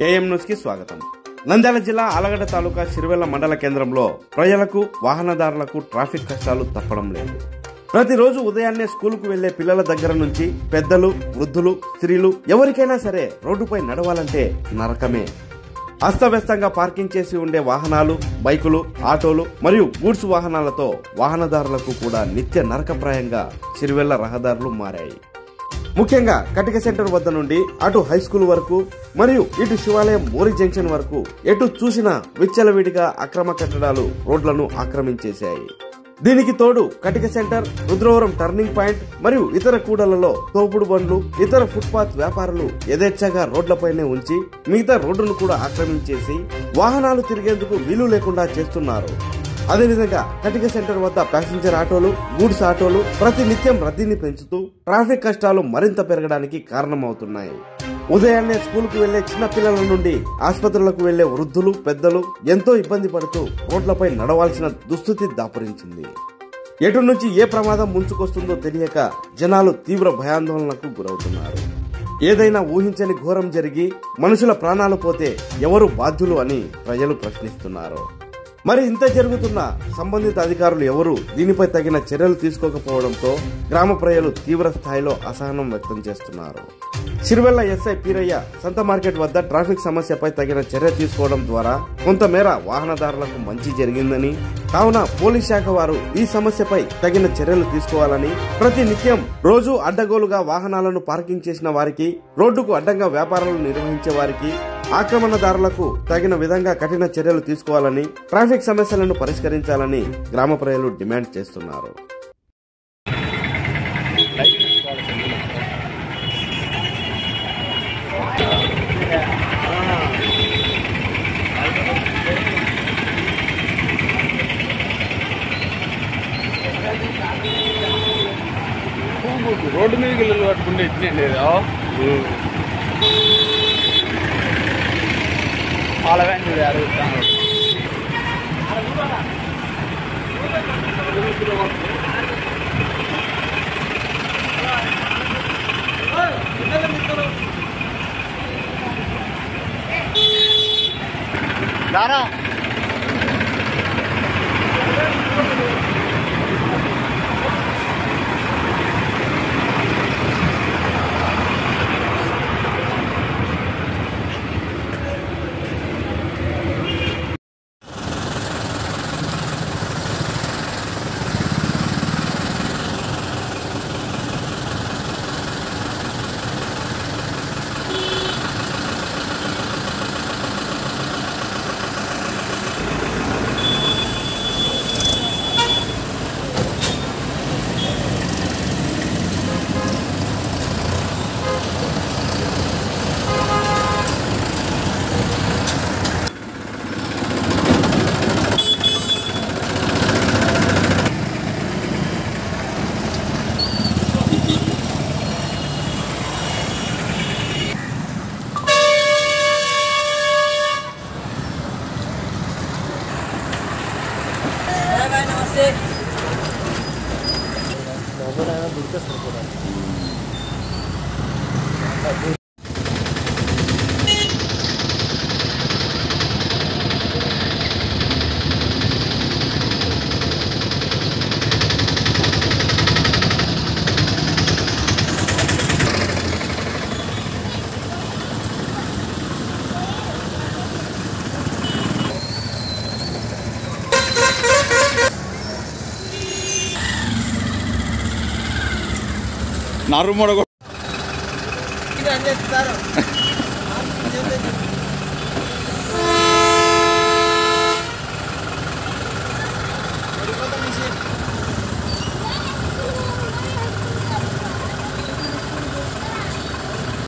AM news కి స్వాగతం. నంద్యాల జిల్లా ఆలగడ్డ తాలూకా సిరివెల్ల మండల కేంద్రంలో ప్రజలకు వాహనదారులకు ట్రాఫిక్ కష్టాలు తప్పడం లేదు. ప్రతిరోజు ఉదయాన్నే స్కూలుకు వెళ్లే పిల్లల దగ్గర నుంచి పెద్దలు, వృద్ధులు, స్త్రీలు ఎవరికైనా సరే రోడ్డుపై నడవాలంటే నరకమే. అస్తవ్యస్తంగా పార్కింగ్ చేసి ఉండే వాహనాలు, బైకులు, ఆటోలు మరియు గూడ్స్ వాహనాలతో వాహనదారులకు కూడా నిత్య నరకప్రాయంగా సిరివెల్ల రహదారులు మారాయి. ముఖ్యంగా కటిక సెంటర్ వద్ద నుండి అటు హై స్కూల్ వరకు మరియు ఇటు శివాలయం మోరి జంక్షన్ వరకు ఎటు చూసినా విచ్చలవిడిగా అక్రమ కట్టడాలు రోడ్లను ఆక్రమించేశాయి. దీనికి తోడు కటిక సెంటర్, రుద్రవరం టర్నింగ్ పాయింట్ మరియు ఇతర కూడలలో తోపుడు బండ్లు, ఇతర ఫుట్పాత్ వ్యాపారులు యథేచ్ఛగా రోడ్లపైనే ఉంచి మిగతా రోడ్డును కూడా ఆక్రమించేసి వాహనాలు తిరిగేందుకు వీలు లేకుండా చేస్తున్నారు. అదేవిధంగా కటిక సెంటర్ వద్ద ప్యాసింజర్ ఆటోలు, గూడ్స్ ఆటోలు ప్రతి నిత్యం రద్దీని పెంచుతూ ట్రాఫిక్ కష్టాలు మరింత పెరగడానికి కారణమవుతున్నాయి. ఉదయాన్నే స్కూలుకు వెళ్లే చిన్న పిల్లల నుండి ఆసుపత్రులకు వెళ్లే వృద్ధులు, పెద్దలు ఎంతో ఇబ్బంది పడుతూ రోడ్లపై నడవాల్సిన దుస్థితి దాపురించింది. ఎటు నుంచి ఏ ప్రమాదం ముంచుకొస్తుందో తెలియక జనాలు తీవ్ర భయాందోళనకు గురవుతున్నారు. ఏదైనా ఊహించని ఘోరం జరిగి మనుషుల ప్రాణాలు పోతే ఎవరు బాధ్యులు అని ప్రజలు ప్రశ్నిస్తున్నారు. మరి ఇంత జరుగుతున్న సంబంధిత అధికారులు ఎవరు దీనిపై తగిన చర్యలు తీసుకోకపోవడంతో గ్రామ ప్రజలు తీవ్ర స్థాయిలో అసహనం వ్యక్తం చేస్తున్నారు. సిరివెల్ల ఎస్ఐ పీరయ్య సంత మార్కెట్ వద్ద ట్రాఫిక్ సమస్యపై తగిన చర్య తీసుకోవడం ద్వారా కొంతమేర వాహనదారులకు మంచి జరిగిందని, కావున పోలీస్ శాఖ వారు ఈ సమస్యపై తగిన చర్యలు తీసుకోవాలని, ప్రతి నిత్యం రోజు అడ్డగోలుగా వాహనాలను పార్కింగ్ చేసిన వారికి, రోడ్డుకు అడ్డంగా వ్యాపారాలు నిర్వహించే వారికి, ఆక్రమణదారులకు తగిన విధంగా కఠిన చర్యలు తీసుకోవాలని, ట్రాఫిక్ సమస్యలను పరిష్కరించాలని గ్రామ ప్రజలు డిమాండ్ చేస్తున్నారు. రోడ్డు మీదకి వెళ్ళి పట్టుకుంటే ఇట్లే లేదా పాలవ్యాన్ అడుగుతాను. దారా నారు మొడగొ ఇది అందిస్తారు.